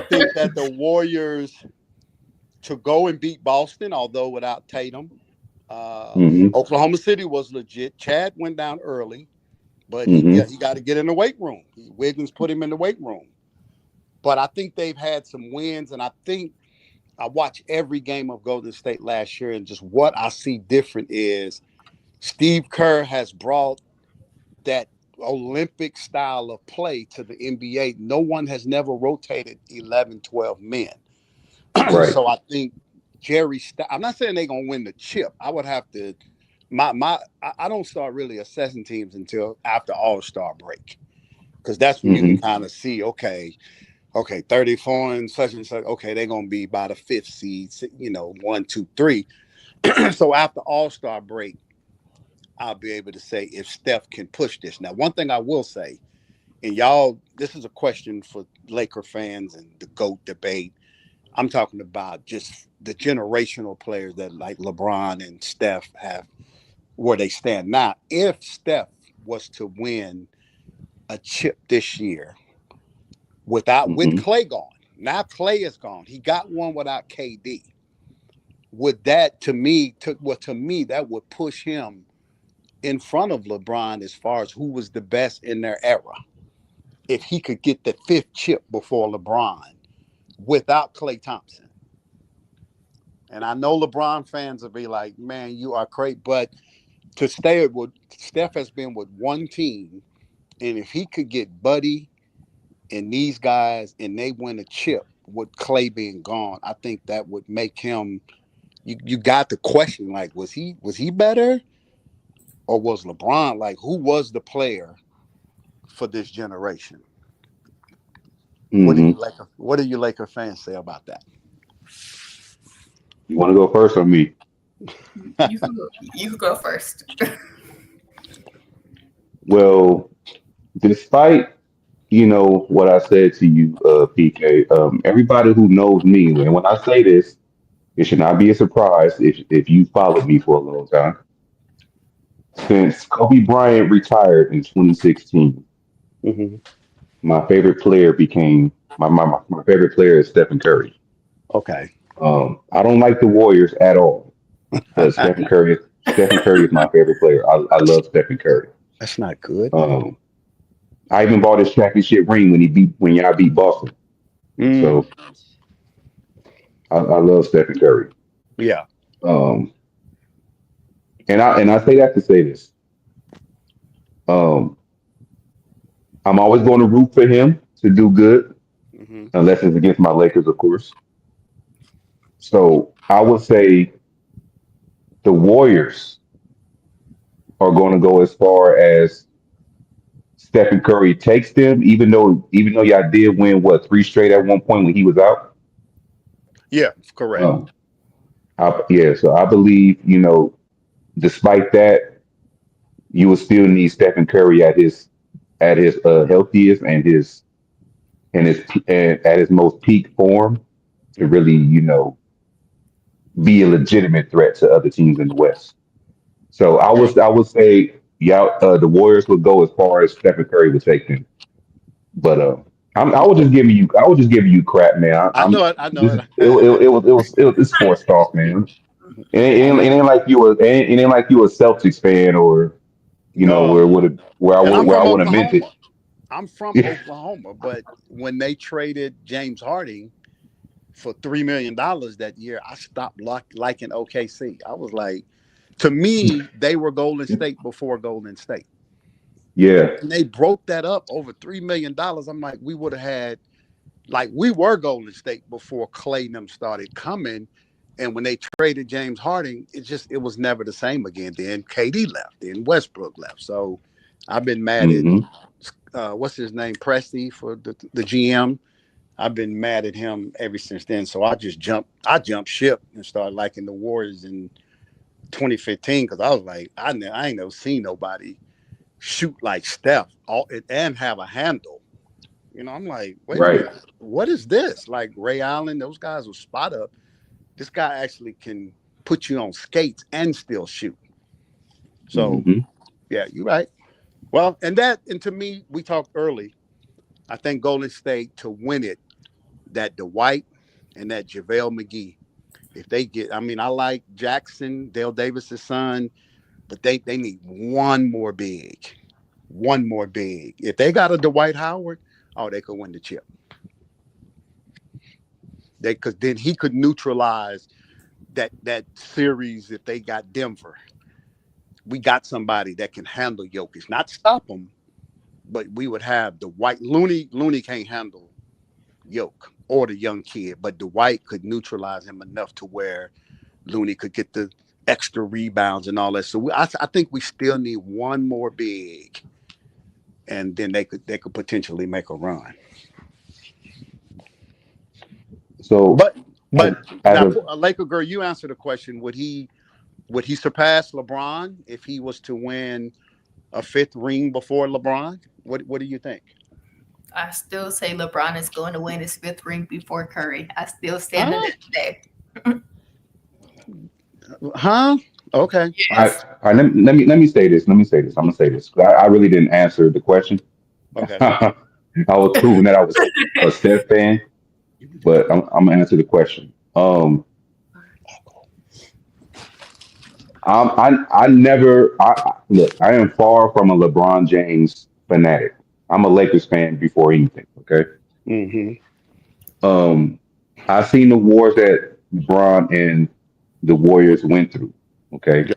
think that the Warriors to go and beat Boston, although without Tatum. Mm-hmm. Oklahoma City was legit. Chad went down early, but he Mm-hmm. got to get in the weight room. Wiggins put him in the weight room. But I think they've had some wins, and I think I watched every game of Golden State last year, and just what I see different is Steve Kerr has brought that Olympic style of play to the NBA. No one has never rotated 11, 12 men. Right. So I think I'm not saying they're gonna win the chip. I would have to I don't start really assessing teams until after All-Star break. Because that's when you can kind of see, okay, 34 and such, okay, they're gonna be by the 5th seed, 1, 2, 3. So after All-Star break, I'll be able to say if Steph can push this. Now, one thing I will say, and y'all, this is a question for Laker fans and the GOAT debate. I'm talking about just the generational players that like LeBron and Steph have where they stand now. If Steph was to win a chip this year with Clay gone, now Clay is gone. He got one without KD. Would that to me that would push him in front of LeBron as far as who was the best in their era? If he could get the 5th chip before LeBron without Klay Thompson. And I know LeBron fans will be like, man, you are crazy. But to stay with Steph has been with one team. And if he could get Buddy and these guys and they win a chip with Klay being gone, I think that would make him, you got the question, like, was he better? Or was LeBron, like, who was the player for this generation? Mm-hmm. What do you Laker fans say about that? You want to go first or me? You can go first. Well, despite what I said to you, PK, everybody who knows me, and when I say this, it should not be a surprise if you followed me for a long time. Since Kobe Bryant retired in 2016, Mm-hmm. my favorite player became my favorite player is Stephen Curry. Okay. I don't like the Warriors at all, but Stephen Curry is my favorite player. I love Stephen Curry. That's not good. Um, I even bought his championship ring when y'all beat Boston. Mm. So I love Stephen Curry. Yeah. Um, and I say that to say this. Um, I'm always going to root for him to do good, Mm-hmm. unless it's against my Lakers, of course. So I would say the Warriors are going to go as far as Stephen Curry takes them, even though y'all did win what 3 straight at one point when he was out. Yeah, correct. Um, so I believe despite that, you will still need Stephen Curry at his healthiest and at his most peak form to really be a legitimate threat to other teams in the West. So I would say yeah, the Warriors would go as far as Stephen Curry would take them. But I was just giving you crap, man. I know it. I know This it. it's sports talk, man. I know. It ain't like it ain't like you a Celtics fan or No, where no. And I'm where I from would have meant it. Oklahoma. I'm from Oklahoma, but when they traded James Harden for $3 million that year, I stopped liking OKC. I was like, to me, they were Golden State before Golden State. Yeah, And they broke that up over $3 million. I'm like, we would have had, like, we were Golden State before Clay and them started coming. And when they traded James Harden, it was never the same again. Then KD left, then Westbrook left. So I've been mad at hmm what's his name, Presti, for the GM. I've been mad at him ever since then. So I jumped ship and started liking the Warriors in 2015 because I was like, I ain't never seen nobody shoot like Steph and have a handle. I'm like, wait a right. minute, what is this? Like Ray Allen, those guys will spot up. This guy actually can put you on skates and still shoot. So hmm yeah, you're right. Well, and to me, we talked early. I think Golden State to win it, that Dwight and that JaVale McGee, If they get, I mean, I like Jackson, Dale Davis's son, but they need one more big. One more big. If they got a Dwight Howard, oh, they could win the chip. Because then he could neutralize that series if they got Denver. We got somebody that can handle Jokic, not stop him, but we would have Dwight. Looney can't handle Jokic or the young kid, but Dwight could neutralize him enough to where Looney could get the extra rebounds and all that. So I think we still need one more big, and then they could potentially make a run. So, but now, a Laker girl, you answer the question: Would he surpass LeBron if he was to win a 5th ring before LeBron? What do you think? I still say LeBron is going to win his 5th ring before Curry. I still stand on it today. Huh? Okay. Yes. All right. Let me say this. I'm gonna say this. I really didn't answer the question. Okay. I was proving that I was a Steph fan, but I'm gonna answer the question. I never. Look. I am far from a LeBron James fanatic. I'm a Lakers fan before anything. Okay. Mm-hmm. I've seen the wars that LeBron and the Warriors went through. Okay.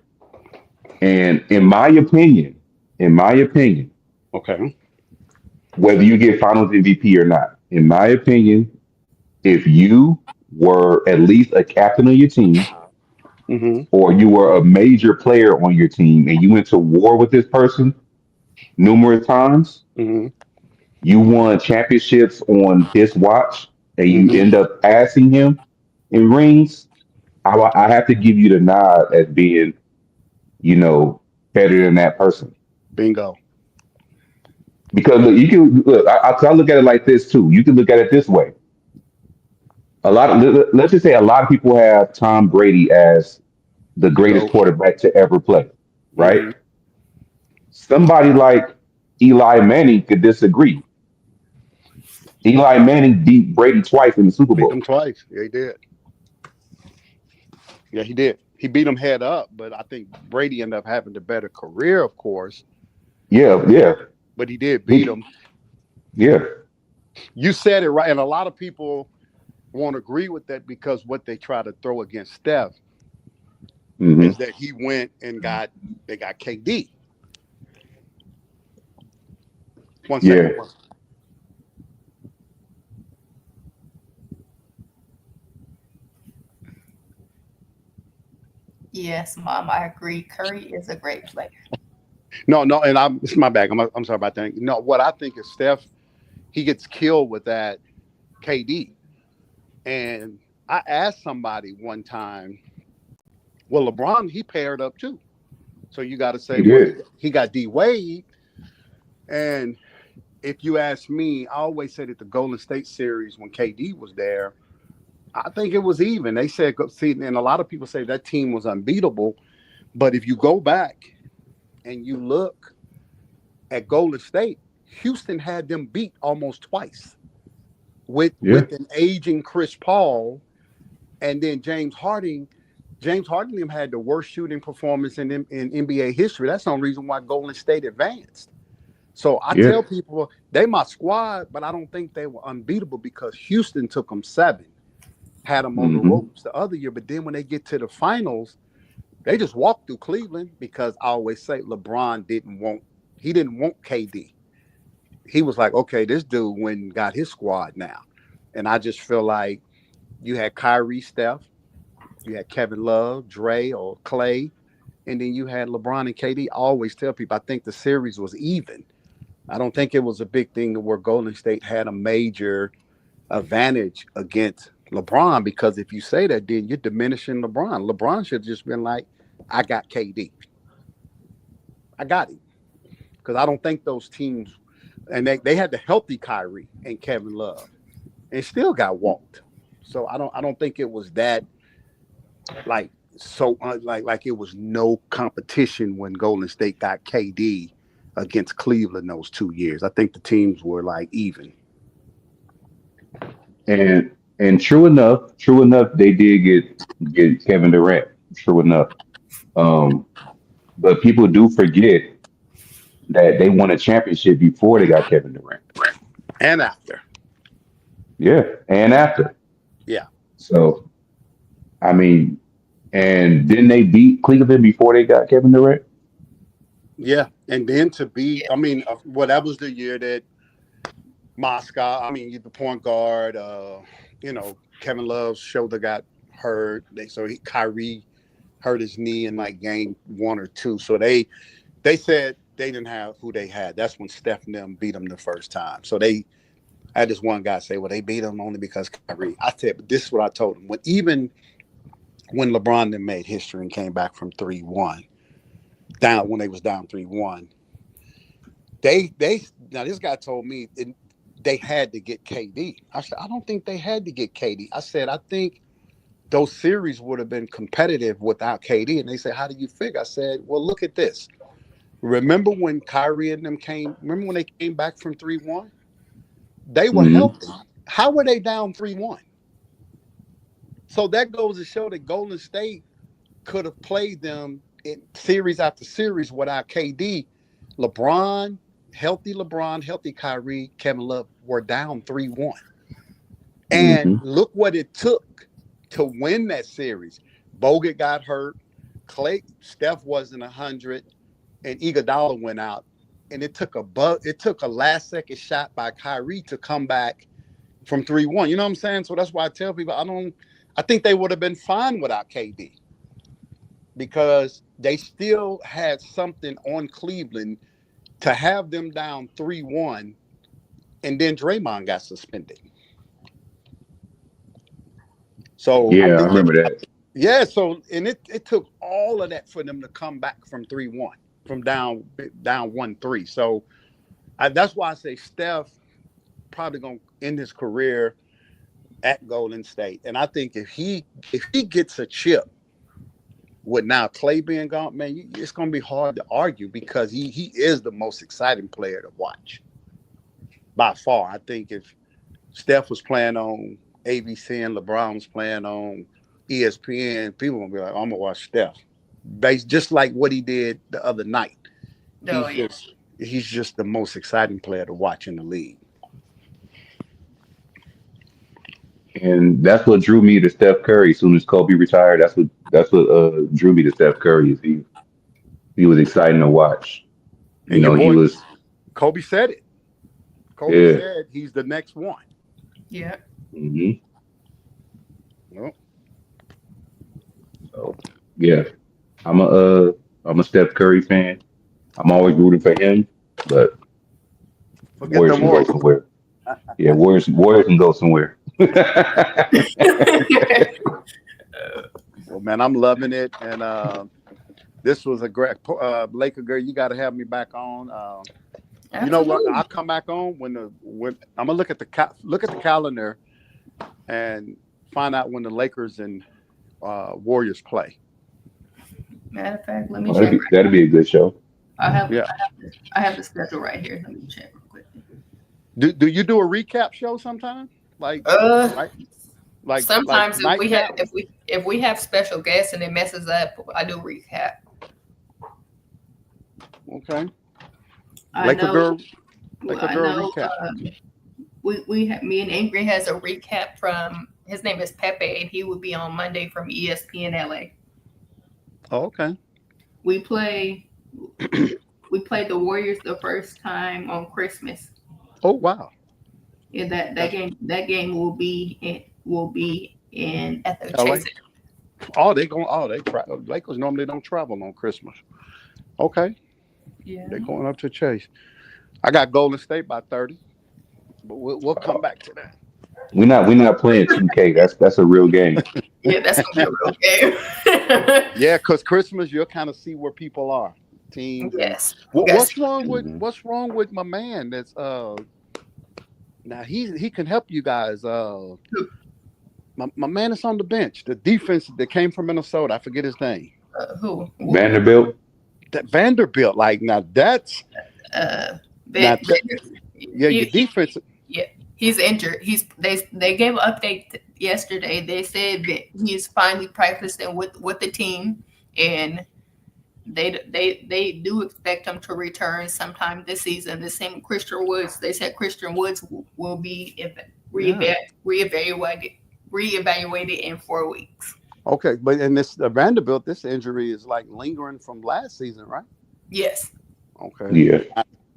And in my opinion, Okay. whether you get Finals MVP or not, in my opinion, if you were at least a captain of your team, Mm-hmm. or you were a major player on your team, and you went to war with this person numerous times, Mm-hmm. you won championships on his watch, and you Mm-hmm. end up passing him in rings, I have to give you the nod as being, better than that person. Bingo. Because look, you can look. I look at it like this too. You can look at it this way. Let's just say a lot of people have Tom Brady as the greatest Go. quarterback to ever play, right? Mm-hmm. Somebody like Eli Manning could disagree. Eli Manning beat Brady twice in the Super Beat him Bowl. twice. Yeah, he did. Yeah, he did. He beat him head up, but I think Brady ended up having the better career, of course. Yeah, But he did beat him. yeah. You said it right, and a lot of people won't agree with that because what they try to throw against Steph Hmm. is that he went and got KD. One second. Yeah. Yes, Mom, I agree. Curry is a great player. No, and it's my bad. I'm sorry about that. No, what I think is Steph, he gets killed with that KD. And I asked somebody one time, well, LeBron, he paired up too. So you got to say, He well, did. he got D Wade. And if you ask me, I always said at the Golden State series when KD was there, I think it was even. They said, see, and a lot of people say that team was unbeatable. But if you go back and you look at Golden State, Houston had them beat almost twice with an aging Chris Paul, and then James Harden. James Harden had the worst shooting performance in NBA history. That's the only reason why Golden State advanced. So I tell people they my squad, but I don't think they were unbeatable because Houston took them 7, had them on the ropes the other year. But then when they get to the finals, they just walked through Cleveland because I always say LeBron didn't want KD. He was like, okay, this dude went and got his squad now. And I just feel like you had Kyrie, Steph, you had Kevin Love, Dre or Clay, and then you had LeBron and KD. I always tell people I think the series was even. I don't think it was a big thing where Golden State had a major advantage against LeBron, because if you say that, then you're diminishing LeBron. LeBron should have just been like, I got KD. I got him. Because I don't think those teams, and they had the healthy Kyrie and Kevin Love and still got walked. So I don't think it was that like it was no competition when Golden State got KD against Cleveland those 2 years. I think the teams were like even. And And true enough, they did get Kevin Durant. True enough. Um, but people do forget that they won a championship before they got Kevin Durant. And after. Yeah, and after. Yeah. So I mean, and didn't they beat Cleveland before they got Kevin Durant? Yeah. And then to be, I mean, well, that was the year that Moscow, I mean, the point guard, Kevin Love's shoulder got hurt. Kyrie hurt his knee in like game 1 or 2. So they said they didn't have who they had. That's when Steph and them beat them the first time. So I had this one guy say, well, they beat him only because Kyrie. I said, but this is what I told him. When LeBron then made history and came back from 3-1, when they was down 3-1, now this guy told me they had to get KD. I said, I don't think they had to get KD. I said, I think those series would have been competitive without KD. And they said, how do you figure? I said, well, look at this. Remember when Kyrie and them remember when they came back from 3-1? They were healthy. How were they down 3-1? So that goes to show that Golden State could have played them in series after series without KD. Healthy Kyrie, Kevin Love were down 3-1. And look what it took to win that series. Bogut got hurt. Steph wasn't 100, and Iguodala went out. And it took a last second shot by Kyrie to come back from 3-1. You know what I'm saying? So that's why I tell people I think they would have been fine without KD because they still had something on Cleveland to have them down 3-1, and then Draymond got suspended. So yeah, I remember that. Yeah, so and it took all of that for them to come back from 3-1, from down 1-3. So that's why I say Steph probably gonna end his career at Golden State. And I think if he gets a chip with now Clay being gone, man, it's gonna be hard to argue because he is the most exciting player to watch by far. I think if Steph was playing on ABC and LeBron was playing on ESPN, people gonna be like, I'm gonna watch Steph. Just like what he did the other night. He's just the most exciting player to watch in the league. And that's what drew me to Steph Curry. As soon as Kobe retired, that's what drew me to Steph Curry. Is he was exciting to watch. He was. Kobe said it. Kobe said he's the next one. Yeah. Mm-hmm. Well. So yeah, I'm a Steph Curry fan. I'm always rooting for him, but Warriors can go somewhere. Yeah, Warriors can go somewhere. Well, man, I'm loving it, and this was a great Laker girl. You got to have me back on. You know what? I'll come back on when I'm gonna look at the calendar and find out when the Lakers and Warriors play. Matter of fact, let me check. That'd be a good show. I have the schedule right here. Let me check real quick. Do you do a recap show sometime? Like sometimes if we have special guests and it messes up, I do recap. Okay. Laker girl recap. Me and Angry has a recap from his name is Pepe, and he will be on Monday from ESPN LA. Oh, okay. We played the Warriors the first time on Christmas. Oh wow. Yeah, that game will be in at the LA? Chase. Lakers normally don't travel on Christmas. Okay. Yeah. They're going up to Chase. I got Golden State by 30. But we'll come back to that. We're not playing 2K. That's a real game. Yeah, that's gonna be a real game. Yeah, because Christmas you'll kind of see where people are. Teams. Yes. What's wrong with my man? That's now he can help you guys. My man is on the bench. The defense that came from Minnesota. I forget his name. Who? Vanderbilt. That Vanderbilt. Like now that's your defense. Yeah, he's injured. They gave an update. yesterday. They said that he's finally practicing with the team, and they do expect him to return sometime this season. The same Christian Woods. They said Christian Woods will be reevaluated in 4 weeks. Okay, but in this Vanderbilt, this injury is like lingering from last season, right? Yes. Okay. Yeah.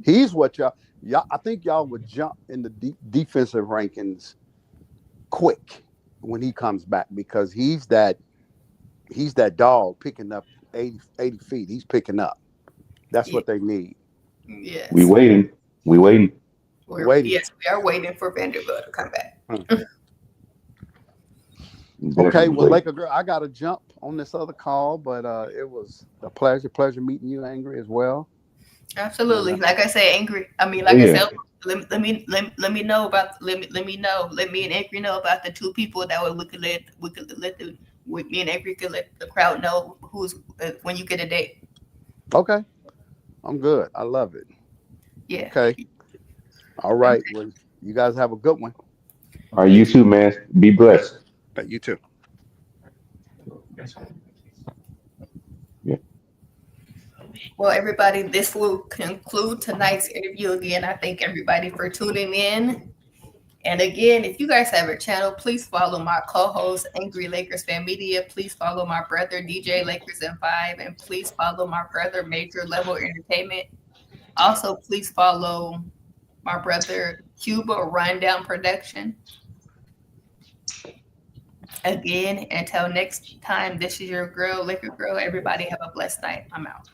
He's what y'all. I think y'all would jump in the defensive rankings quick when he comes back because he's that dog picking up 80 feet. He's picking up. That's what they need. Yes. We waiting. Waiting. Yes, we are waiting for Vanderbilt to come back. Okay, well, Laker girl, I got to jump on this other call, but it was a pleasure meeting you, Angry, as well. Absolutely. Like I said, Angry. I mean, like I said, let me know about let me and Angry know about the two people that we could let me and Angry could let the crowd know who's when you get a date. Okay, I'm good. I love it. Yeah. Okay. All right. Well, you guys have a good one. All right, you too, man. Be blessed. You too. Yeah. Well, everybody, this will conclude tonight's interview. Again, I thank everybody for tuning in. And again, if you guys have a channel, please follow my co-host, Angry Lakers Fan Media. Please follow my brother, DJ Lakers and 5. And please follow my brother, Major Level Entertainment. Also, please follow my brother, Cuba Rundown Production. Again, until next time, this is your girl, Liquor Girl. Everybody have a blessed night. I'm out.